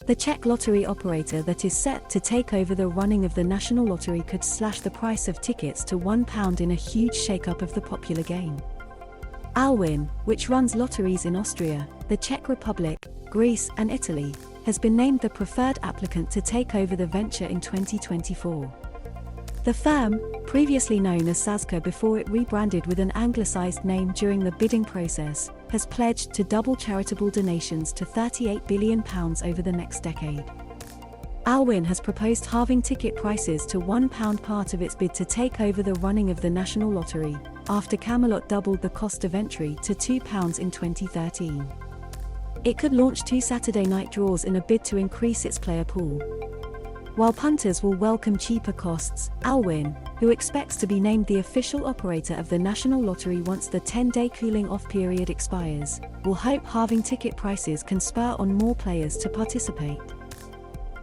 The Czech lottery operator that is set to take over the running of the national lottery could slash the price of tickets to £1 in a huge shake-up of the popular game. Allwyn, which runs lotteries in Austria, the Czech Republic, Greece and Italy, has been named the preferred applicant to take over the venture in 2024. The firm, previously known as Sazka before it rebranded with an anglicised name during the bidding process, has pledged to double charitable donations to £38 billion over the next decade. Allwyn has proposed halving ticket prices to £1, part of its bid to take over the running of the national lottery, after Camelot doubled the cost of entry to £2 in 2013. It could launch 2 Saturday night draws in a bid to increase its player pool. While punters will welcome cheaper costs, Allwyn, who expects to be named the official operator of the national lottery once the 10-day cooling-off period expires, will hope halving ticket prices can spur on more players to participate.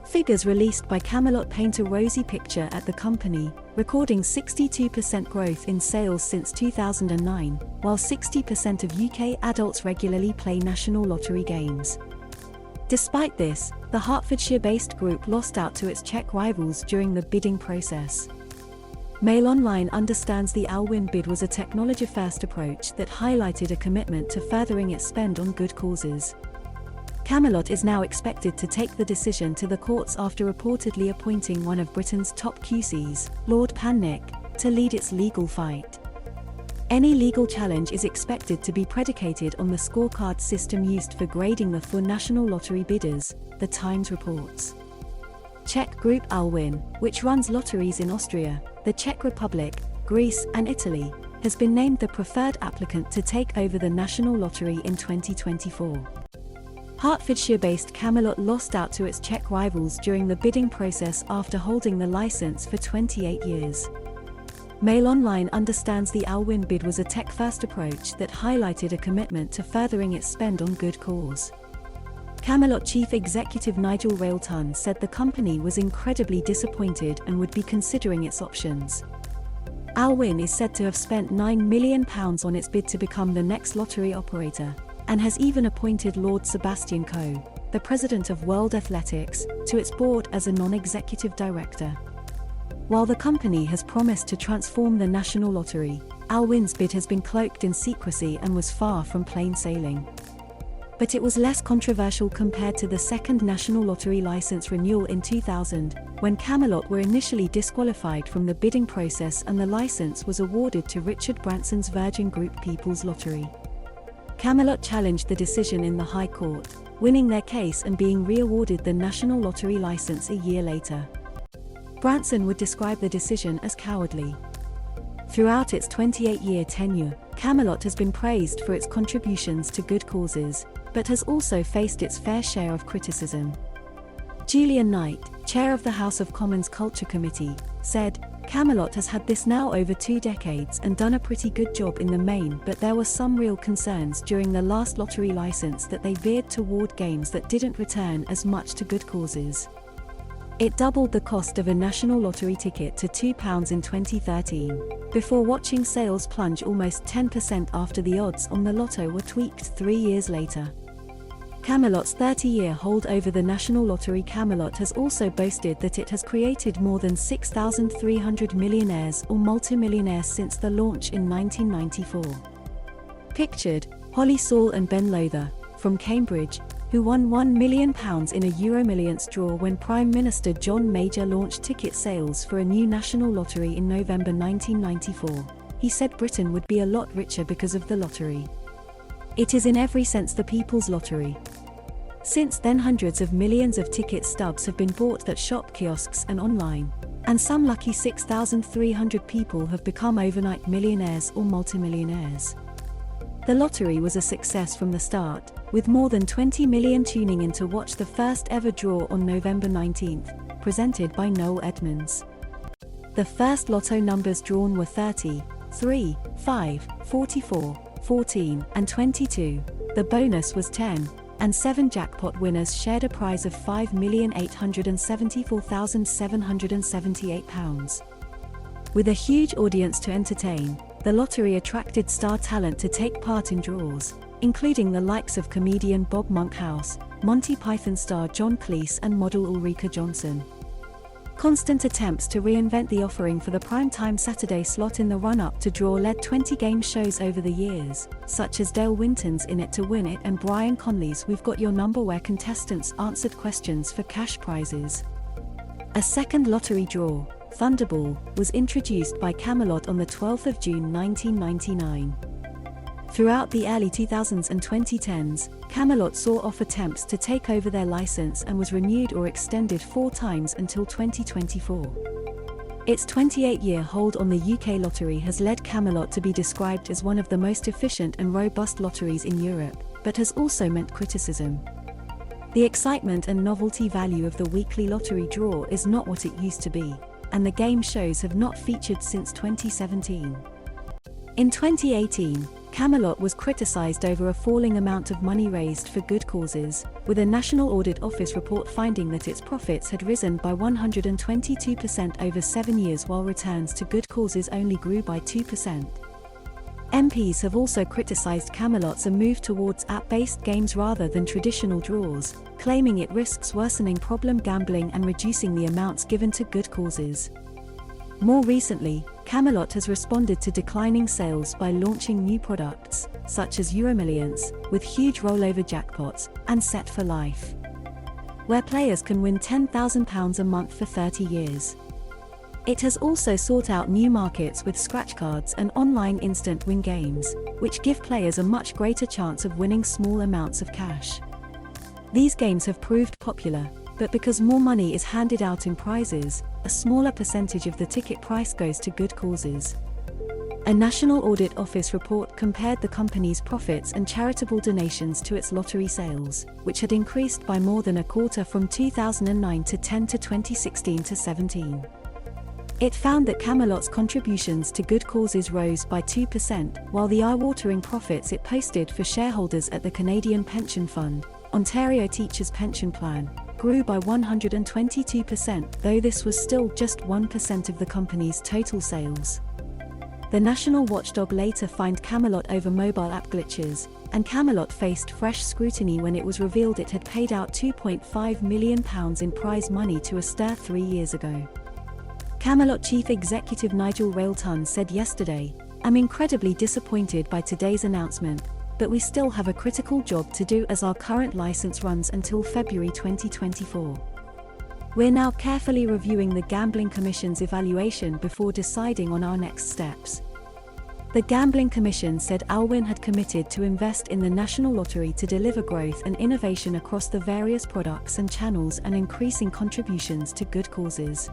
Figures released by Camelot paint a rosy picture at the company, recording 62% growth in sales since 2009, while 60% of UK adults regularly play national lottery games. Despite this, the Hertfordshire-based group lost out to its Czech rivals during the bidding process. Mail Online understands the Allwyn bid was a technology-first approach that highlighted a commitment to furthering its spend on good causes. Camelot is now expected to take the decision to the courts after reportedly appointing one of Britain's top QCs, Lord Pannick, to lead its legal fight. Any legal challenge is expected to be predicated on the scorecard system used for grading the for national lottery bidders, The Times reports. Czech group Allwyn, which runs lotteries in Austria, the Czech Republic, Greece and Italy, has been named the preferred applicant to take over the national lottery in 2024. Hertfordshire-based Camelot lost out to its Czech rivals during the bidding process after holding the licence for 28 years. Mail Online understands the Allwyn bid was a tech-first approach that highlighted a commitment to furthering its spend on good cause. Camelot chief executive Nigel Railton said the company was incredibly disappointed and would be considering its options. Allwyn is said to have spent £9 million on its bid to become the next lottery operator, and has even appointed Lord Sebastian Coe, the president of World Athletics, to its board as a non-executive director. While the company has promised to transform the national lottery, Allwyn's bid has been cloaked in secrecy and was far from plain sailing. But it was less controversial compared to the second national lottery license renewal in 2000, when Camelot were initially disqualified from the bidding process and the license was awarded to Richard Branson's Virgin Group People's Lottery. Camelot challenged the decision in the High Court, winning their case and being re-awarded the national lottery license a year later. Branson would describe the decision as cowardly. Throughout its 28-year tenure, Camelot has been praised for its contributions to good causes, but has also faced its fair share of criticism. Julian Knight, chair of the House of Commons Culture Committee, said, "Camelot has had this now over 2 decades and done a pretty good job in the main, but there were some real concerns during the last lottery license that they veered toward games that didn't return as much to good causes." It doubled the cost of a national lottery ticket to £2 in 2013, before watching sales plunge almost 10% after the odds on the lotto were tweaked 3 years later. Camelot's 30-year hold over the national lottery. Camelot has also boasted that it has created more than 6,300 millionaires or multimillionaires since the launch in 1994. Pictured, Holly Saul and Ben Lowther, from Cambridge, who won £1 million in a Euromillions draw when Prime Minister John Major launched ticket sales for a new national lottery in November 1994. He said Britain would be a lot richer because of the lottery. It is in every sense the people's lottery. Since then, hundreds of millions of ticket stubs have been bought at shop kiosks and online, and some lucky 6,300 people have become overnight millionaires or multimillionaires. The lottery was a success from the start, with more than 20 million tuning in to watch the first ever draw on November 19th, presented by Noel Edmonds. The first lotto numbers drawn were 30, 3, 5, 44, 14, and 22. The bonus was 10, and 7 jackpot winners shared a prize of £5,874,778. With a huge audience to entertain, the lottery attracted star talent to take part in draws, including the likes of comedian Bob Monkhouse, Monty Python star John Cleese and model Ulrika Jonsson. Constant attempts to reinvent the offering for the primetime Saturday slot in the run-up to draw led 20-game shows over the years, such as Dale Winton's In It to Win It and Brian Conley's We've Got Your Number, where contestants answered questions for cash prizes. A second lottery draw, Thunderball, was introduced by Camelot on the 12th of June 1999. Throughout the early 2000s and 2010s, Camelot saw off attempts to take over their license and was renewed or extended 4 times until 2024. Its 28-year hold on the UK lottery has led Camelot to be described as one of the most efficient and robust lotteries in Europe, but has also meant criticism. The excitement and novelty value of the weekly lottery draw is not what it used to be, and the game shows have not featured since 2017. In 2018, Camelot was criticised over a falling amount of money raised for good causes, with a National Audit Office report finding that its profits had risen by 122% over 7 years while returns to good causes only grew by 2%. MPs have also criticised Camelot's move towards app-based games rather than traditional draws, claiming it risks worsening problem gambling and reducing the amounts given to good causes. More recently, Camelot has responded to declining sales by launching new products, such as Euromillions, with huge rollover jackpots, and Set for Life, where players can win £10,000 a month for 30 years. It has also sought out new markets with scratch cards and online instant win games, which give players a much greater chance of winning small amounts of cash. These games have proved popular, but because more money is handed out in prizes, a smaller percentage of the ticket price goes to good causes. A National Audit Office report compared the company's profits and charitable donations to its lottery sales, which had increased by more than a quarter from 2009 to 10 to 2016 to 17. It found that Camelot's contributions to good causes rose by 2%, while the eye-watering profits it posted for shareholders at the Canadian Pension Fund, Ontario Teachers' Pension Plan, grew by 122%, though this was still just 1% of the company's total sales. The national watchdog later fined Camelot over mobile app glitches, and Camelot faced fresh scrutiny when it was revealed it had paid out £2.5 million in prize money to a stir 3 years ago. Camelot Chief Executive Nigel Railton said yesterday, "I'm incredibly disappointed by today's announcement, but we still have a critical job to do as our current license runs until February 2024. We're now carefully reviewing the Gambling Commission's evaluation before deciding on our next steps." The Gambling Commission said Allwyn had committed to invest in the National Lottery to deliver growth and innovation across the various products and channels and increasing contributions to good causes.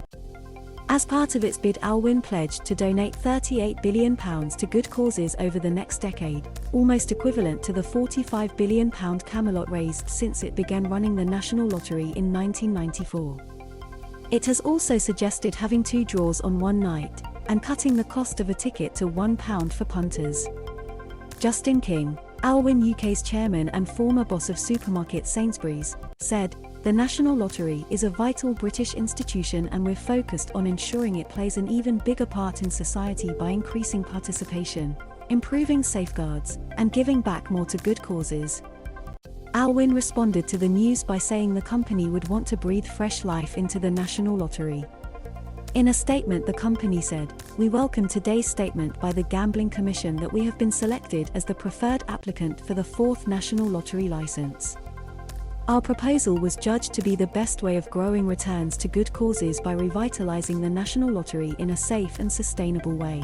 As part of its bid, Allwyn pledged to donate £38 billion to good causes over the next decade, almost equivalent to the £45 billion Camelot raised since it began running the National Lottery in 1994. It has also suggested having 2 draws on one night, and cutting the cost of a ticket to £1 for punters. Justin King, Allwyn UK's chairman and former boss of supermarket Sainsbury's, said, "The National Lottery is a vital British institution and we're focused on ensuring it plays an even bigger part in society by increasing participation, improving safeguards, and giving back more to good causes." Allwyn responded to the news by saying the company would want to breathe fresh life into the National Lottery. In a statement, the company said, "We welcome today's statement by the Gambling Commission that we have been selected as the preferred applicant for the 4th National Lottery licence. Our proposal was judged to be the best way of growing returns to good causes by revitalising the National Lottery in a safe and sustainable way.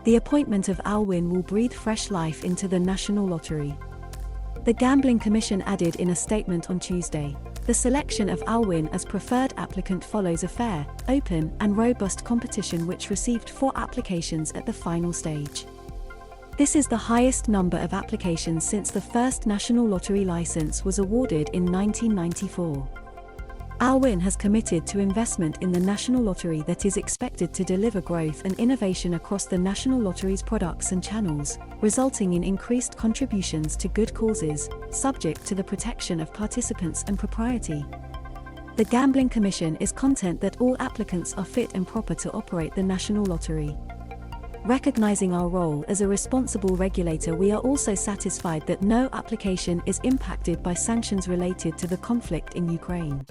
The appointment of Allwyn will breathe fresh life into the National Lottery." The Gambling Commission added in a statement on Tuesday, "The selection of Allwyn as preferred applicant follows a fair, open, and robust competition which received 4 applications at the final stage. This is the highest number of applications since the first National Lottery licence was awarded in 1994. Allwyn has committed to investment in the National Lottery that is expected to deliver growth and innovation across the National Lottery's products and channels, resulting in increased contributions to good causes, subject to the protection of participants and propriety. The Gambling Commission is content that all applicants are fit and proper to operate the National Lottery. Recognizing our role as a responsible regulator, we are also satisfied that no application is impacted by sanctions related to the conflict in Ukraine.